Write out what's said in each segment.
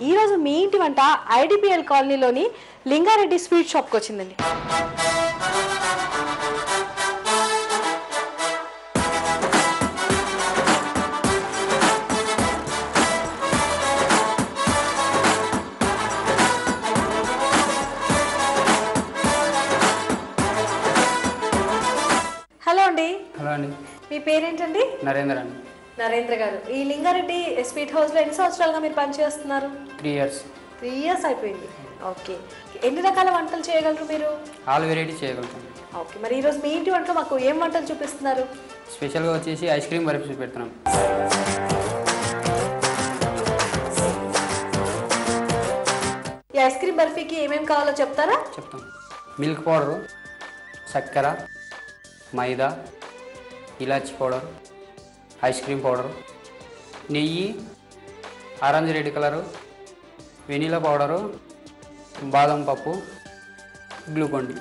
ఈరోజు మీ ఇంటి వంట ఐడిపిఎల్ కాలనీలోని లింగారెడ్డి స్వీట్ షాప్కి వచ్చిందండి. హలో అండి. హలో అండి. మీ పేరేంటండి? నరేంద్ర అండి. నరేంద్ర గారు, ఈ లింగారెడ్డి స్వీట్ హౌస్లో ఎన్ని సంవత్సరాలుగా మీరు పనిచేస్తున్నారు? 3 years. 3 years అయిపోయింది. ఓకే. ఎన్ని రకాల వంటలు చేయగలరు మీరు? ఆల్ వెరైటీ చేయగలుగుతాం. ఓకే, మరి ఈరోజు మీ ఇంటి వంటలో మాకు ఏం వంటలు చూపిస్తున్నారు? స్పెషల్గా వచ్చేసి ఐస్ క్రీమ్ బర్ఫీ పెడుతున్నాం. ఈ ఐస్ క్రీమ్ బర్ఫీకి ఏమేమి కావాలో చెప్తారా? చెప్తాం. మిల్క్ పౌడరు, చక్కెర, మైదా, ఇలాచి పౌడర్, ఐస్ క్రీమ్ పౌడరు, నెయ్యి, orange red colour, vanilla powder, బాదం పప్పు, గ్లూకోన్ డి.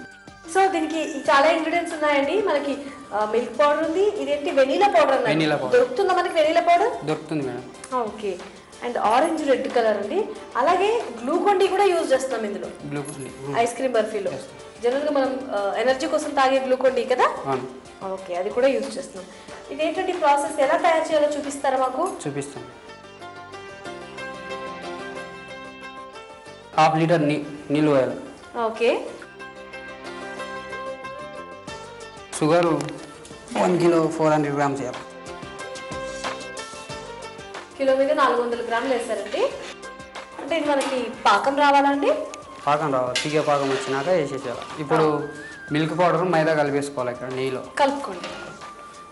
సో దీనికి చాలా ఇంగ్రీడియంట్స్ ఉన్నాయండి. మనకి మిల్క్ పౌడర్ ఉంది, ఇదేంటి వెనీలా పౌడర్. వెనీలా పౌడర్ దొరుకుతుందా మనకి? వెనీలా పౌడర్ దొరుకుతుంది madam. Okay. And orange red colour అండి. అలాగే గ్లూకోన్ డి కూడా యూజ్ చేస్తున్నాం ఇందులో గ్లూకోన్ డి ఐస్ క్రీమ్ బర్ఫీలో. జనరల్గా మనం ఎనర్జీ కోసం తాగే గ్లూకోన్ డి కదా. ఓకే, అది కూడా యూజ్ చేస్తున్నాం. ఇదేంటంటే ప్రాసెస్ ఎలా తయారు చేయాలో చూపిస్తారా మాకు? చూపిస్తాం. 1/2 లీటర్ నీళ్ళు పోయాలి. ఓకే. షుగర్ 1 kilo 400 grams వేయాలి. కిలో మీద 400 గ్రాములు వేస్తారండి. అంటే ఇది మనకి పాకం రావాలండి? పాకం రావాలి. తీగ పాకం వచ్చినాక వేసేసేయాలి. ఇప్పుడు మిల్క్ పౌడర్ మైదా కలిపేసుకోవాలి. ఇక్కడ నెయ్యిలో కలుపుకోండి.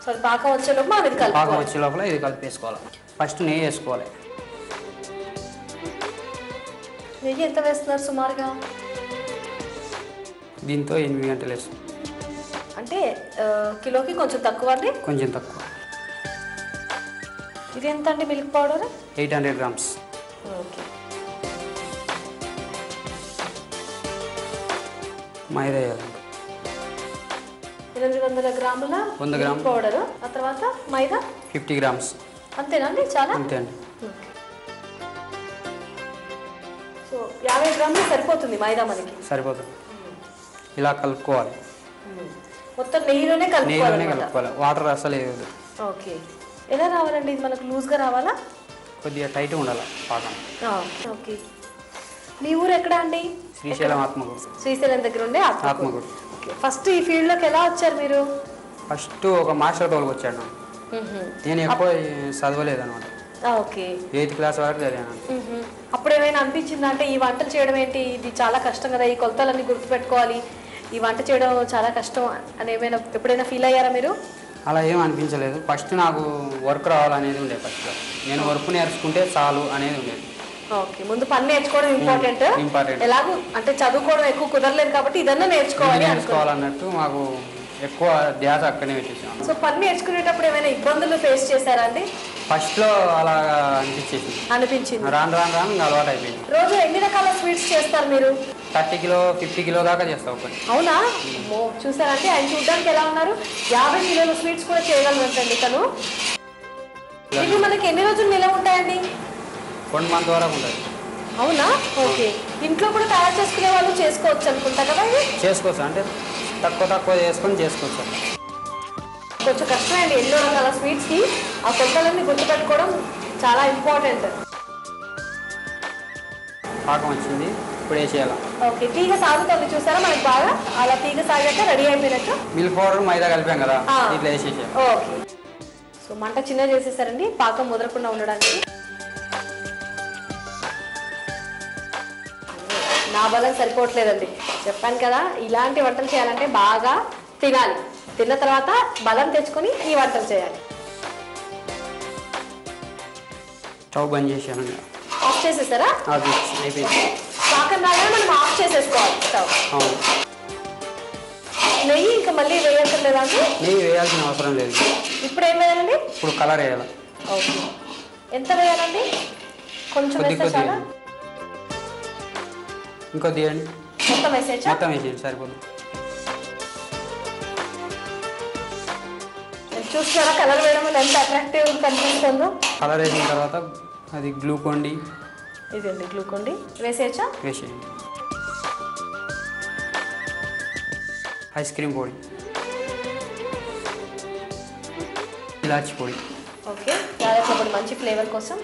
సో అది పాకం వచ్చే లోపల మనం ఇది పాకం వచ్చే లోపల ఇది కలిపేసుకోవాలి. ఫస్ట్ నెయ్యి వేసుకోవాలి. నెయ్యి ఎంత వేస్తున్నారు సుమారుగా? దీంతో 8 గంటలు వేస్తాం. అంటే కిలోకి కొంచెం తక్కువ అండి? కొంచెం తక్కువ. ఇది ఎంత అండి మిల్క్ పౌడర్? 800 grams. ఓకే. మైదా వేయాలి. 800 గ్రాముల 100 grams పౌడర్. ఆ తర్వాత మైదా 50 grams. అంతేనండి? చాలా అంతే అండి. సో 50 గ్రాములు సరిపోతుంది మైదా మనకి? సరిపోతుంది. ఇలా కలుపుకోవాలి. మొత్తం నెయ్యిలోనే కలుపుకోవాలి. వాటర్ అసలు వేయదు. ఓకే. ఎలా రావాలండి ఇది మనకు? లూజ్గా రావాలా? కొద్దిగా టైట్గా ఉండాలి పాకం. ఓకే. మీ ఊరు ఎక్కడ అండి? శ్రీశైలం ఆత్మకూరు. శ్రీశైలం దగ్గర ఉండే ఆత్మకూరు. ఓకే. ఫస్ట్ ఈ ఫీల్డ్లోకి ఎలా వచ్చారు మీరు? ఫస్ట్ ఒక మాస్టర్ తోలుకు వచ్చాడు. నేను ఎక్కువ చదవలేదు అనమాట. ఓకే. 8th class వరకు చదివాను. అప్పుడు ఏమైనా అనిపించిందా అంటే ఈ వంటలు చేయడం ఏంటి, ఇది చాలా కష్టం కదా, ఈ కొలతలన్నీ గుర్తుపెట్టుకోవాలి, ఈ వంట చేయడం చాలా కష్టం అని ఏమైనా ఎప్పుడైనా ఫీల్ అయ్యారా మీరు? అలా ఏం అనిపించలేదు. ఫస్ట్ నాకు వర్క్ రావాలనేది ఉండేది. ఫస్ట్లో నేను వర్క్ నేర్చుకుంటే చాలు అనేది ఉండేది. ఓకే. ముందు పని నేర్చుకోవడం ఇంపార్టెంట్. ఎలాగో అంటే చదువుకోవడం ఎక్కువ కుదరలేదు కాబట్టి ఇదన్నా నేర్చుకోవాలన్నట్టు మాకు ఎక్కువ ధ్యాస అక్కడనే పెట్టేసాను. సో పని నేర్చుకునేటప్పుడు ఏమైనా ఇబ్బందులు ఫేస్ చేశారా అండి? ఫస్ట్లో అలా అనిపించింది. రాను ఇంకా అలవాటు అయిపోయింది. రోజు ఎన్ని రకాల స్వీట్స్ చేస్తారు మీరు? 30 kilo 50 kilo దాకా చేస్తాం ఒకటి. అవునా? చూసారంటే ఆయన చూడడానికి ఎలా ఉన్నారు? 50 కిలోల స్వీట్స్ కూడా చేయగలరంటండి తను. ఇవి మనకి ఎన్ని రోజులు నిలవ ఉంటాయండి? 1 month వరకు ఉంటుంది. అవునా? ఓకే. ఇంట్లో కూడా తయారు చేసుకునే వాళ్ళు చేసుకోవచ్చు అనుకుంటా కదా? చేసుకోవచ్చు. అంటే తక్కువ చేసుకొని చేసుకోవచ్చు. కొంచెం కష్టమండి ఎన్నో రకాల స్వీట్స్కి ఆ కొలతలన్నీ గుర్తుపెట్టుకోవడం చాలా ఇంపార్టెంట్. పాకం వచ్చింది, ఇప్పుడు వేసేయాలి. ఓకే. తీగ సాగుతుంది చూసారా మనకి బాగా? అలా తీగ సాగాక రెడీ అయిపోయినట్టు. మిల్క్ పౌడర్ మైదా కలిపాం కదా, ఇట్లా వేసేసాం. ఓకే. సో మంట చిన్న చేసేసారండి పాకం ముదరకుండా ఉండడానికి. నా బలం సరిపోవట్లేదండి. చెప్పాను కదా, ఇలాంటి వంటలు చేయాలంటే బాగా తినాలి. తిన్న తర్వాత బలం తెచ్చుకొని ఈ వంటలు చేయాలి. స్టవ్ బంద్ చేసాను. ఆఫ్ చేసేసారా? అయిపోయింది. పాకం రాగానే మనం ఆఫ్ చేసేసుకోవాలి స్టవ్. నెయ్యి ఇంకా మళ్ళీ వేయక్కర్లేదా అండి? నెయ్యి వేయాల్సిన అవసరం లేదు. ఇప్పుడు ఏం వేయాలండి? ఇప్పుడు కలర్ వేయాలి. ఓకే. ఎంత వేయాలండి? కొంచెం వేస్తే చాలా? ఇంకొద్ది వేయండి. మొత్తం వేసేయచ్చా? మొత్తం వేసేయండి, సరిపోతుంది. చూస్తారా కలర్ వేయడం వల్ల ఎంత అట్రాక్టివ్ కనిపిస్తుందో. కలర్ వేసిన తర్వాత అది గ్లూకోండి ఇదండి గ్లూకోండి వేసేయచ్చా? వేసేయండి. ఐస్ క్రీమ్ పొడి, ఇలాచి పొడి. ఓకే, యాలకుల పొడి మంచి ఫ్లేవర్ కోసం.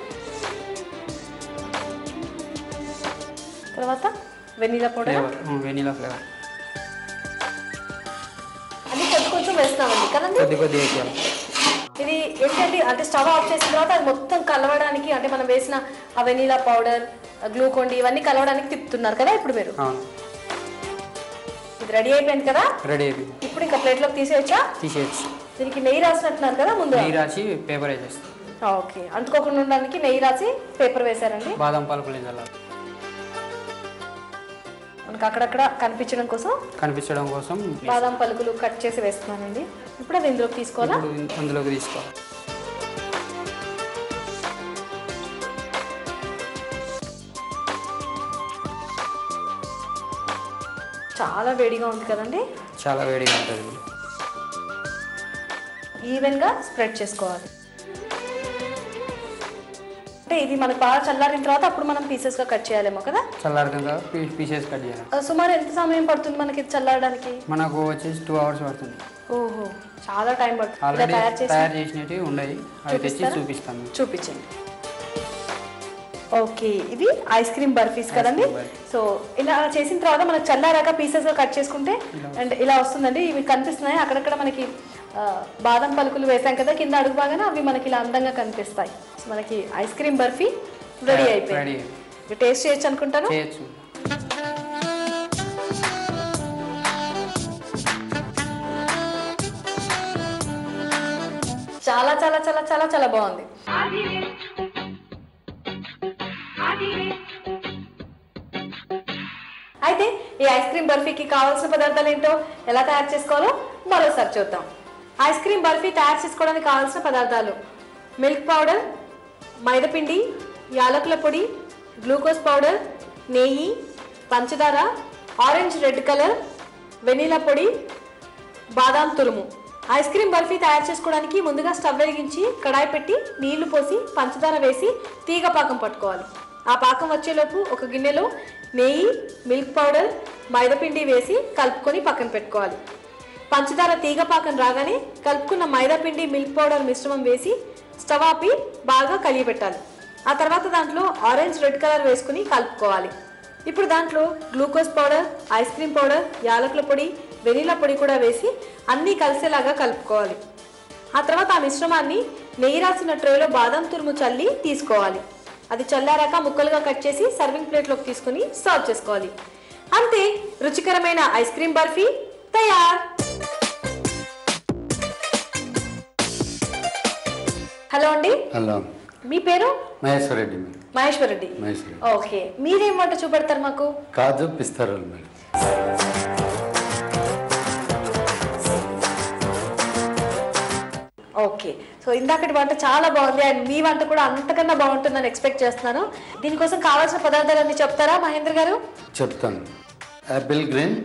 తర్వాత వెనీలా పౌడర్, వెనీలా ఫ్లేవర్ అన్ని కొంచెం వేస్తామండి కదండి. కొద్ది వేయాలి. ఇది ఏంటంటే అంటే స్టవ్ ఆఫ్ చేసిన తర్వాత అది మొత్తం కలవడానికి, అంటే మనం వేసిన ఆ వెనీలా పౌడర్, గ్లూకోండి ఇవన్నీ కలవడానికి తిప్పుతున్నారు కదా ఇప్పుడు మీరు. ఇది రెడీ అయిపోయింది కదా? రెడీ అయిపోయింది. ఇప్పుడు ఇంకా ప్లేట్లోకి తీసేయచ్చా? తీసేయచ్చు. దీనికి నెయ్యి రాసినట్టున్నారు కదా ముందు? నెయ్యి రాసి పేపర్ వేసేస్తాం. ఓకే, అంటుకోకుండా ఉండడానికి నెయ్యి రాసి పేపర్ వేశారండి. బాదం పలుకులు చల్లాలి మనకు అక్కడక్కడ కనిపించడం కోసం బాదం పలుకులు కట్ చేసి వేస్తున్నానండి. ఇప్పుడు అది ఇందులోకి తీసుకోవాలా? అందులోకి తీసుకోవాలి. చాలా వేడిగా ఉంది కదండి? చాలా వేడిగా ఉంటుంది. ఈవెన్గా స్ప్రెడ్ చేసుకోవాలి. అంటే ఇది మనకు బాగా చల్లారిన తర్వాత అప్పుడు మనం పీసెస్గా కట్ చేయాలేమో కదా? చల్లారిన తర్వాత పీసెస్ కట్ చేయాలి. సుమారు ఎంత సమయం పడుతుంది మనకి చల్లారడానికి? మనకు వచ్చేసి 2 hours పడుతుంది. ఓహో, చాలా టైం పడుతుంది. ఆల్రెడీ తయారు చేసినవి ఉన్నాయి, అవి తెచ్చి చూపిస్తాను. చూపించండి. ఓకే, ఇవి ఐస్ క్రీమ్ బర్ఫీస్ కదండి. సో ఇలా చేసిన తర్వాత మనకు చల్లారాక పీసెస్గా కట్ చేసుకుంటే అండ్ ఇలా వస్తుందండి. ఇవి కనిపిస్తున్నాయి అక్కడక్కడ మనకి బాదం పలుకులు వేసాం కదా కింద అడుగు బాగానే, అవి మనకి ఇలా అందంగా కనిపిస్తాయి. మనకి ఐస్ క్రీమ్ బర్ఫీ రెడీ అయిపోయింది. టేస్ట్ చేయొచ్చు అనుకుంటాను. చాలా చాలా చాలా చాలా చాలా బాగుంది. అయితే ఈ ఐస్ క్రీమ్ బర్ఫీకి కావాల్సిన పదార్థాలు ఏంటో ఎలా తయారు చేసుకోవాలో మరోసారి చూద్దాం. ఐస్ క్రీమ్ బర్ఫీ తయారు చేసుకోవడానికి కావాల్సిన పదార్థాలు: మిల్క్ పౌడర్, మైదాపిండి, యాలకుల పొడి, గ్లూకోజ్ పౌడర్, నెయ్యి, పంచదార, ఆరెంజ్ రెడ్ కలర్, వెనీలా పొడి, బాదాం తురుము. ఐస్ క్రీమ్ బర్ఫీ తయారు చేసుకోవడానికి ముందుగా స్టవ్ వెలిగించి కడాయి పెట్టి నీళ్లు పోసి పంచదార వేసి తీగ పాకం పట్టుకోవాలి. ఆ పాకం వచ్చేలోపు ఒక గిన్నెలో నెయ్యి, మిల్క్ పౌడర్, మైదాపిండి వేసి కలుపుకొని పక్కన పెట్టుకోవాలి. పంచదార తీగ పాకం రాగానే కలుపుకున్న మైదాపిండి, మిల్క్ పౌడర్ మిశ్రమం వేసి స్టవ్ ఆపి బాగా కలియబెట్టాలి. ఆ తర్వాత దాంట్లో ఆరెంజ్ రెడ్ కలర్ వేసుకుని కలుపుకోవాలి. ఇప్పుడు దాంట్లో glucose powder, ice cream powder, యాలకుల పొడి, వెనీలా పొడి కూడా వేసి అన్నీ కలిసేలాగా కలుపుకోవాలి. ఆ తర్వాత ఆ మిశ్రమాన్ని నెయ్యి రాసిన ట్రేలో బాదం తురుము చల్లి తీసుకోవాలి. అది చల్లారాక ముక్కలుగా కట్ చేసి సర్వింగ్ ప్లేట్లోకి తీసుకుని సర్వ్ చేసుకోవాలి. అంతే, రుచికరమైన ఐస్ క్రీమ్ బర్ఫీ తయార్. హలో అండి. హలో, మీ పేరు? మహేశ్వర్ రెడ్డి. మహేశ్వర్ రెడ్డి. ఓకే, మీరేం వంట చూపెడతారు మాకు? కాజు పిస్తా రోల్ మేడం. ఓకే, సో ఇందాకటి వంట చాలా బాగుంది అండ్ మీ వంట కూడా అంతకన్నా బాగుంటుందని ఎక్స్పెక్ట్ చేస్తున్నాను. దీనికోసం కావాల్సిన పదార్థాలన్నీ చెప్తారా మహేంద్ర గారు? చెప్తాను. యాపిల్ గ్రీన్,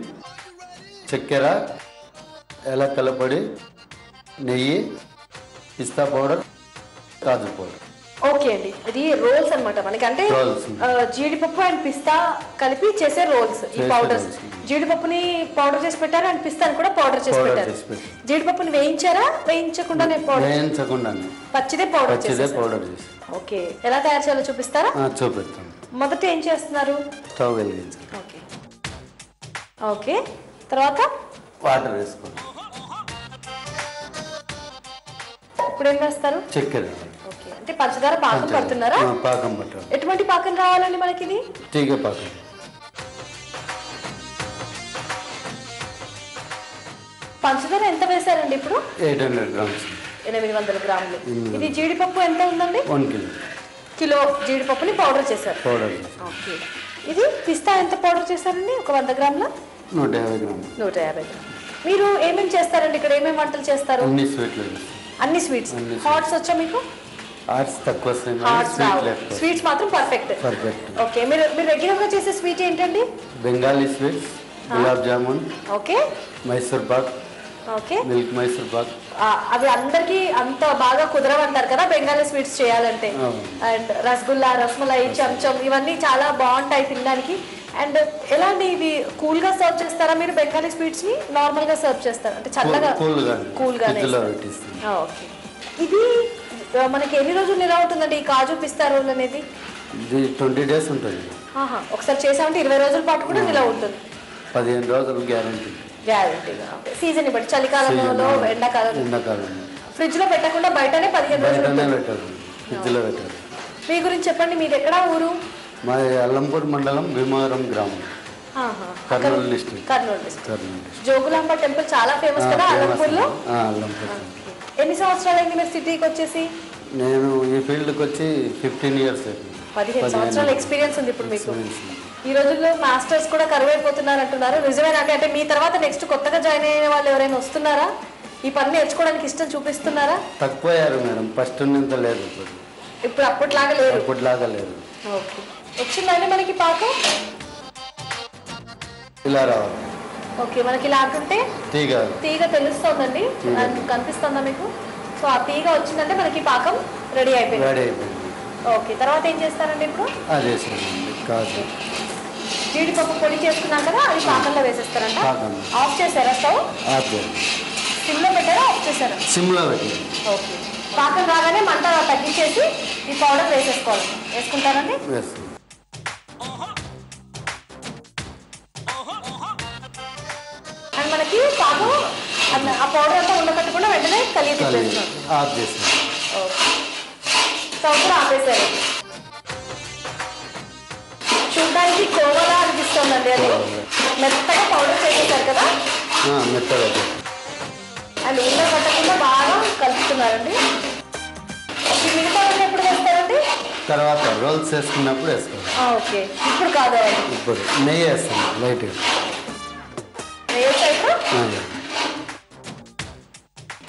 చక్కెర, యాలక్కల పొడి, నెయ్యి, పిస్తా పౌడర్, కాజు పౌడర్. ఓకే అండి, ఇది రోల్స్ అనమాట మనకి. అంటే జీడిపప్పు అండ్ పిస్తా కలిపి చేసే రోల్స్ ఈ పౌడర్స్. జీడిపప్పుని పౌడర్ చేసి పెట్టారు అండ్ పిస్తాని కూడా పౌడర్ చేసి పెట్టారు. జీడిపప్పుని వేయించారా? వేయించకుండానే పౌడర్? వేయించకుండానే పచ్చిదే పౌడర్ చేసి. ఓకే, ఎలా తయారు చేయాలో చూపిస్తారా? చూపిస్తాను. మొదట ఏం చేస్తున్నారు? స్టవ్ వెలిగించాలి. ఓకే ఓకే, తర్వాత వాటర్ వేసుకోండి. ఇప్పుడు ఏం వేస్తారు? చక్కెర. ఓకే, అంటే పంచదార పాకం పడుతున్నారా? పాకం పట్టాలి. ఎటువంటి పాకం రావాలండి మనకి? ఇది తీగ పాకం. పంచదార ఎంత వేశారండి ఇప్పుడు? 800 grams. 800 గ్రాములు. ఇది జీడిపప్పు ఎంత ఉందండి? 1 kilo. కిలో జీడిపప్పుని పౌడర్ చేశారు. పౌడర్. ఓకే, ఇది పిస్తా ఎంత పౌడర్ చేశారండి? ఒక 100 గ్రాముల? 150 grams. 150 గ్రాములు. మీరు ఏమేమి చేస్తారండి ఇక్కడ? ఏమేమి వంటలు చేస్తారు? అన్ని స్వీట్లు. అన్ని స్వీట్స్. హాట్స్ వచ్చా మీకు? హాట్స్ తక్కువ. స్వీట్స్ మాత్రం పర్ఫెక్ట్. ఓకే, మీరు రెగ్యులర్ గా చేసే స్వీట్ ఏంటండి? Bengali sweets, gulab jamun, okay, Mysore Pak, okay, milk Mysore Pak. అవి అందరికి అంత బాగా కుదరవంటారు కదా బెంగాలీ స్వీట్స్ చేయాలంటే. అండ్ రసగుల్లా, రసమలై, చంచం ఇవన్నీ చాలా బాగుంటాయి తినడానికి. అండ్ ఎలాంటి ఇవి కూల్ గా సర్వ్ చేస్తారా మీరు బెంగాలీ స్వీట్స్ ని? నార్మల్ గా సర్వ్ చేస్తారా అంటే చల్లగా? కూల్ గా. ఓకే, ఇది మనకి ఎన్ని రోజులు నిల్వ అవుతుందండి ఈ కాజు పిస్తా రోల్ అనేది? 20 days ఉంటుంది. ఒకసారి చేసామంటే 20 రోజుల పాటు కూడా నిల్వ ఉంటుంది. 15 రోజులు గ్యారంటీ. గ్యారంటీగా. సీజన్ బట్టి చలికాలంలో, ఎండాకాలంలో ఫ్రిడ్జ్ లో పెట్టకుండా బయటనే 15 రోజులు ఫ్రిడ్జ్ లో పెట్టారు. మీ గురించి చెప్పండి, మీది ఎక్కడ ఊరు? మా అల్లంపూర్ మండలం భీమవరం గ్రామం, కర్నూలు డిస్ట్రిక్ట్. జోగులాంబ టెంపుల్ చాలా ఫేమస్ కదా అల్లంపూర్ లో. ఎన్ని సంవత్సరాలు అయింది మీరు సిటీకి వచ్చేసి? నేను ఈ ఫీల్డ్కి వచ్చి 15 years. 15 సంవత్సరాల ఎక్స్పీరియన్స్ ఉంది ఇప్పుడు మీకు. ఈ రోజుల్లో మాస్టర్స్ కూడా కరువైపోతున్నారు అంటున్నారు, నిజమేనా? అంటే మీ తర్వాత నెక్స్ట్ కొత్తగా జాయిన్ అయిన వాళ్ళు ఎవరైనా వస్తున్నారా? ఈ పని నేర్చుకోవడానికి ఇష్టం చూపిస్తున్నారా? తక్కువయ్యారు మేడం, ఫస్ట్ ఉన్నంత లేదు ఇప్పుడు. అప్పట్లాగా లేదు. అప్పట్లాగా లేదు. ఓకే, వచ్చిందండి మనకి పాకం ఇలా రావాలి. ఓకే, మనకి ఇలా అంటుంటే తీగ తెలుస్తుందండి, కనిపిస్తుందా మీకు? సో ఆ తీగ వచ్చిందంటే మనకి పాకం రెడీ అయిపోయింది. ఓకే, తర్వాత ఏం చేస్తారండి ఇప్పుడు? జీడిపప్పు పొడి చేసుకున్నాం కదా, అది పాకంలో వేసేస్తారంట. ఆఫ్ చేశారా స్టవ్? సిమ్లో పెట్టారా, ఆఫ్ చేశారా? సిమ్లో పెట్టారు. ఓకే, పాకం రాగానే మంట తగ్గించేసి ఈ పౌడర్ వేసేసుకోవాలి. వేసుకుంటారండి? అండ్ మనకి పాకం ఆ పౌడర్ అంతా ఉండకట్టకుండా వెంటనే కలిగి తిప్పేస్తున్నాం. స్టవ్ కూడా ఆపేశారు. చూడడానికి కోవలా అనిపిస్తుందండి, అది మెత్తగా పౌడర్ చేసేసారు కదా. అండ్ ఉండ కట్టకుండా బాగా కలుపుతున్నారండి. ఈ మిగతా ఎప్పుడు వేస్తారండి? తర్వాత రోల్స్ వేసుకున్నప్పుడు వేసుకోవాలి. ఓకే, ఇప్పుడు కాదు, ఇప్పుడు నెయ్యి వేస్తాం లైట్. నెయ్యి వేసాక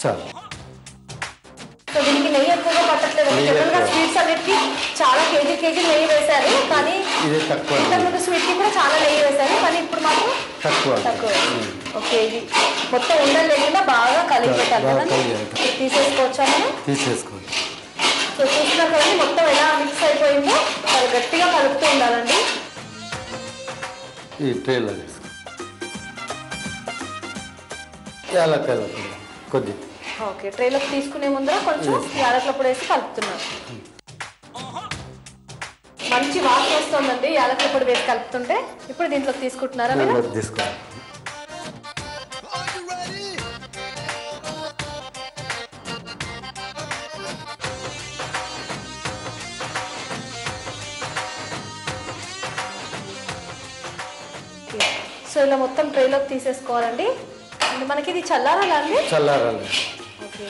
చాలు. సో దీనికి నెయ్యి ఎక్కువగా పట్టట్లేదు. జనరల్గా స్వీట్స్ అన్నిటికీ చాలా కేజీ నెయ్యి వేశారు, కానీ ఇంతకుముందు స్వీట్ కి కూడా చాలా నెయ్యి వేశారు, కానీ ఇప్పుడు మాత్రం తక్కువ. ఓకే, ఇది మొత్తం ఉండలు లేకుండా బాగా కలిపి పెట్టాలి కదా. తీసేసుకోవచ్చా మనం? తీసేసుకోవచ్చు. సో చూస్తున్నారు కదండి మొత్తం ఎలా మిక్స్ అయిపోయిందో, అది గట్టిగా కలుపుతూ ఉండాలండి. ఈ ట్రేలో యాలక్కలు కొద్ది. ఓకే, ట్రేలోకి తీసుకునే ముందర కొంచెం యాలకుల పొడి వేసి కలుపుతున్నారు. మంచి వాసన వస్తుందండి యాలకుల పొడి వేసి కలుపుతుంటే. ఇప్పుడు దీంట్లోకి తీసుకుంటున్నారా మీరు? తీసుకోవాలి. సో ఇలా మొత్తం ట్రేలోకి తీసేసుకోవాలండి. అంటే మనకి ఇది చల్లారాలా అండి? చల్లారాలి. ఓకే,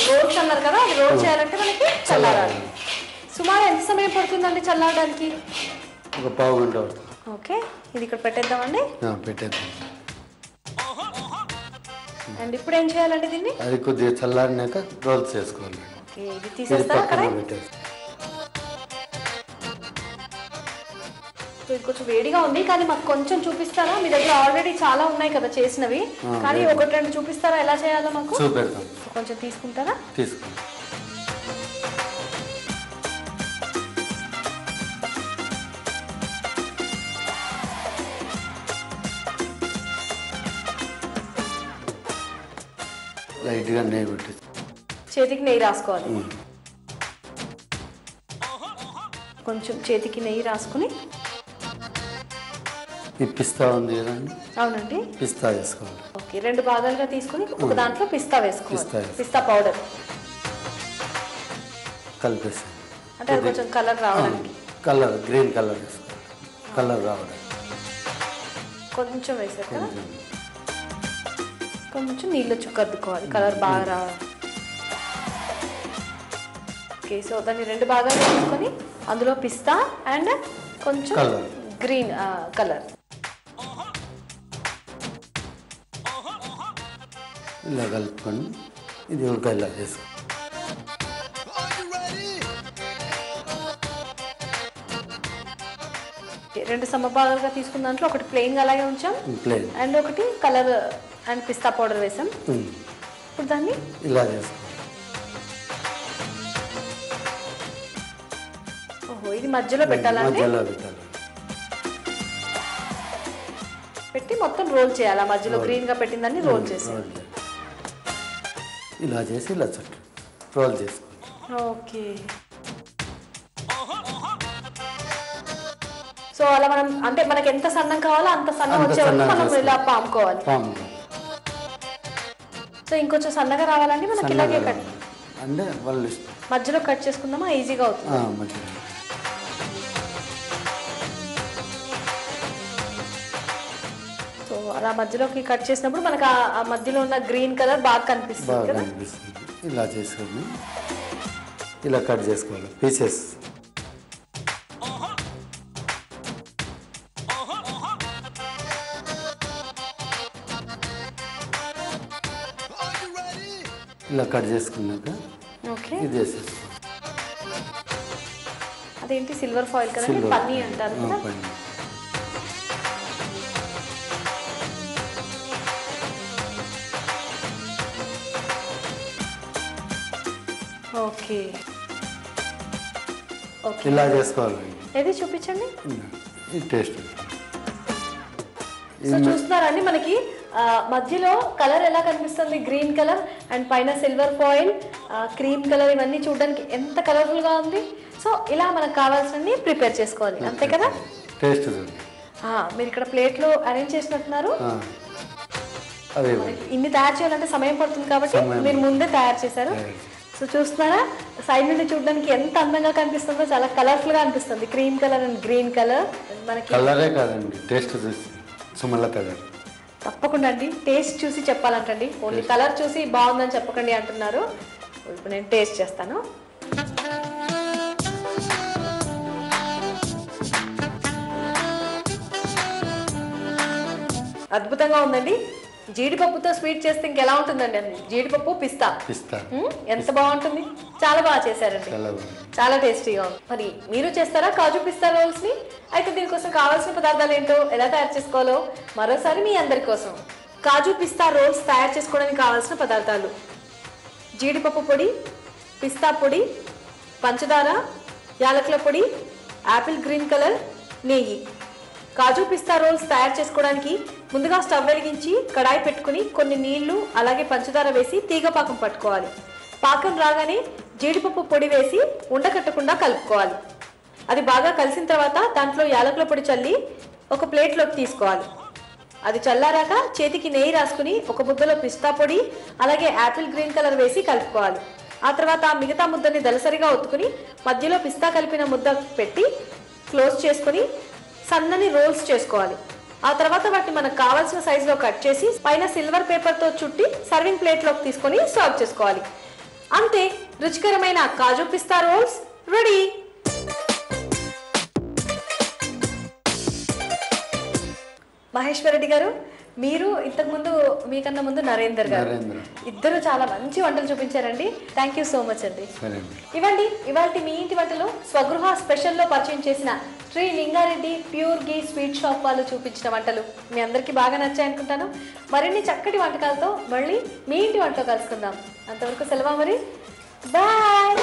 రోల్స్ అన్నారు కదా, అది రోల్ చేయాలంటే మనకి చల్లారాలి. సుమారు ఎంత సమయం పడుతుందండి చల్లారడానికి? ఒక పావు గంట పడుతుంది. ఓకే, ఇది ఇక్కడ పెట్టేద్దామండి. పెట్టేద్దాం. అండ్ ఇప్పుడు ఏం చేయాలండి దీన్ని? అది కొద్దిగా చల్లారినాక రోల్స్ చేసుకోవాలి. ఓకే, ఇది తీసేస్తారా అక్కడ? ఇది కొంచెం వేడిగా ఉంది, కానీ మాకు కొంచెం చూపిస్తారా? మీ దగ్గర ఆల్రెడీ చాలా ఉన్నాయి కదా చేసినవి, కానీ ఒకటి రెండు చూపిస్తారా ఎలా చేయాలో మాకు? చూపెడతాం. కొంచెం తీసుకుంటారా? తీసుకోండి. లైట్గా నెయ్యి పెట్టి చేతికి నెయ్యి రాసుకోవాలి. కొంచెం చేతికి నెయ్యి రాసుకుని ఈ పిస్తా ఉంది కదండి. అవునండి, పిస్తా వేసుకోవాలి. ఓకే, 2 భాగాలుగా తీసుకుని ఒక దాంట్లో పిస్తా వేసుకోవాలి. పిస్తా పౌడర్ కలిపేసి అంటే అది కొంచెం కలర్ రావడానికి. కలర్ గ్రీన్ కలర్ వేసుకోవాలి, కలర్ రావడానికి. కొంచెం వేసాక కొంచెం నీళ్ళు చుక్కద్దుకోవాలి, కలర్ బాగా రావాలి. ఓకే, సో దాన్ని 2 భాగాలు తీసుకొని అందులో పిస్తా అండ్ కొంచెం గ్రీన్ కలర్ ఇలా కలుపుకొని ఇది ఉడకాయలా చేసుకో. రెండు సమభాగాలుగా తీసుకున్న దాంట్లో ఒకటి ప్లెయిన్ అలాగే ఉంచాం, అండ్ ఒకటి కలర్ అండ్ పిస్తా పౌడర్ వేసాం. ఇప్పుడు దాన్ని ఇలా చేసుకోవాలి. ఓహో, ఇది మధ్యలో పెట్టాలండి. మధ్యలో పెట్టాలి. పెట్టి మొత్తం రోల్ చేయాలి. మధ్యలో గ్రీన్గా పెట్టిందాన్ని రోల్ చేసి ఇలా చేసి ఇలా చుట్టూ రోల్ చేసుకోవాలి. ఓకే. సో అలా మనం అంటే మనకి ఎంత సన్నం కావాలో అంత సన్నం వచ్చే వరకు మనం ఇలా పాముకోవాలి. సో ఇంకొంచెం సన్నగా రావాలండి మనకి ఇలాగే కట్ అంటే వాళ్ళు మధ్యలో కట్ చేసుకుందామా, ఈజీగా అవుతుంది. సో అలా మధ్యలోకి కట్ చేసినప్పుడు మనకు ఆ మధ్యలో ఉన్న గ్రీన్ కలర్ బాగా కనిపిస్తుంది కదా. ఇలా చేసుకొని ఇలా కట్ చేసుకోవాలి పీసెస్. ఇలా కట్ చేసుకున్నాక ఓకే, ఇది వేసేసుకోవాలి. అదేంటి సిల్వర్ ఫాయిల్ కదా, పన్నీ అంటారు కదా. ఓకే ఓకే, ఇలా చేసుకోవాలి. ఏది చూపించండి. ఇది టేస్ట్. సో చూస్తున్నారండి మనకి మధ్యలో కలర్ ఎలా కనిపిస్తుంది, గ్రీన్ కలర్ అండ్ పైన సిల్వర్ ఫాయిల్, క్రీమ్ కలర్, ఇవన్నీ చూడడానికి ఎంత కలర్ఫుల్గా ఉంది. సో ఇలా మనకు కావాల్సినవి ప్రిపేర్ చేసుకోవాలి, అంతే కదా. టేస్ట్ మీరు ఇక్కడ ప్లేట్లో అరేంజ్ చేసినట్టున్నారు. అదే ఇన్ని తయారు చేయాలంటే సమయం పడుతుంది కాబట్టి మీరు ముందే తయారు చేశారు. సో చూస్తున్నారా, సైడ్ నుండి చూడడానికి ఎంత అందంగా కనిపిస్తుందో, చాలా కలర్ఫుల్గా అనిపిస్తుంది. Cream colour and green colour. మనకి కలరే కాదండి, టేస్ట్ చూసి సుమలత గారు తప్పకుండా అండి టేస్ట్ చూసి చెప్పాలంటండి. ఓన్లీ కలర్ చూసి బాగుందని చెప్పకండి అంటున్నారు. ఇప్పుడు నేను టేస్ట్ చేస్తాను. అద్భుతంగా ఉందండి. జీడిపప్పుతో స్వీట్ చేస్తే ఇంకెలా ఉంటుందండి అది. జీడిపప్పు పిస్తా ఎంత బాగుంటుంది. చాలా బాగా చేశారండి, చాలా టేస్టీగా ఉంది. మరి మీరు చేస్తారా కాజు పిస్తా రోల్స్ ని? అయితే దీనికోసం కావాల్సిన పదార్థాలు ఏంటో, ఎలా తయారు చేసుకోవాలో మరోసారి మీ అందరి కోసం. కాజు పిస్తా రోల్స్ తయారు చేసుకోవడానికి కావాల్సిన పదార్థాలు: జీడిపప్పు పొడి, పిస్తా పొడి, పంచదార, యాలకుల పొడి, యాపిల్ గ్రీన్ కలర్, నెయ్యి. కాజు పిస్తా రోల్స్ తయారు చేసుకోవడానికి ముందుగా స్టవ్ వెలిగించి కడాయి పెట్టుకుని కొన్ని నీళ్లు అలాగే పంచదార వేసి తీగ పాకం పట్టుకోవాలి. పాకం రాగానే జీడిపప్పు పొడి వేసి ఉండకట్టకుండా కలుపుకోవాలి. అది బాగా కలిసిన తర్వాత దాంట్లో యాలకుల పొడి చల్లి ఒక ప్లేట్లోకి తీసుకోవాలి. అది చల్లారాక చేతికి నెయ్యి రాసుకుని ఒక ముద్దలో పిస్తా పొడి అలాగే యాపిల్ గ్రీన్ కలర్ వేసి కలుపుకోవాలి. ఆ తర్వాత మిగతా ముద్దని దలసరిగా ఒత్తుకుని మధ్యలో పిస్తా కలిపిన ముద్ద పెట్టి క్లోజ్ చేసుకుని సన్నని రోల్స్ చేసుకోవాలి. ఆ తర్వాత వాటిని మనకు కావాల్సిన సైజులో కట్ చేసి పైన సిల్వర్ పేపర్తో చుట్టి సర్వింగ్ ప్లేట్లోకి తీసుకొని సర్వ్ చేసుకోవాలి. అంతే, రుచికరమైన కాజు పిస్తా రోల్స్ రెడీ. మహేశ్వర్ రెడ్డి గారు, మీరు ఇంతకుముందు మీకన్నా ముందు నరేందర్ గారు ఇద్దరు చాలా మంచి వంటలు చూపించారండి. థ్యాంక్ యూ సో మచ్ అండి. ఇవ్వండి ఇవాళ మీ ఇంటి వంటలో స్వగృహ స్పెషల్లో పరిచయం చేసిన శ్రీ లింగారెడ్డి ప్యూర్ గీ స్వీట్ షాప్ వాళ్ళు చూపించిన వంటలు మీ అందరికీ బాగా నచ్చాయి అనుకుంటాను. మరిన్ని చక్కటి వంటకాలతో మళ్ళీ మీ ఇంటి వంటలో కలుసుకుందాం. అంతవరకు సెలవు మరి, బాయ్.